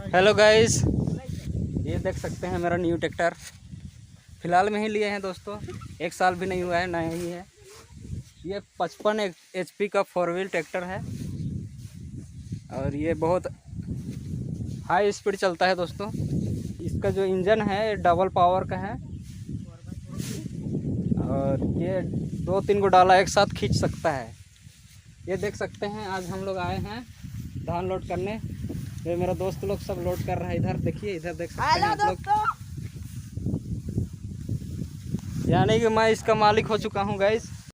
Hello guys, ये देख सकते हैं मेरा न्यू ट्रैक्टर। फ़िलहाल में ही लिए हैं दोस्तों, 1 साल भी नहीं हुआ है, नया ही है। ये 55 HP का 4 व्हील ट्रैक्टर है और ये बहुत हाई स्पीड चलता है दोस्तों। इसका जो इंजन है डबल पावर का है और ये 2-3 को डाला एक साथ खींच सकता है। ये देख सकते हैं, आज हम लोग आए हैं धान लोड करने। ये मेरा दोस्त लोग सब लोड कर रहा है। इधर देखिए, इधर देख सकते हैं आप लोग। यानी कि मैं इसका मालिक हो चुका हूँ गाइस।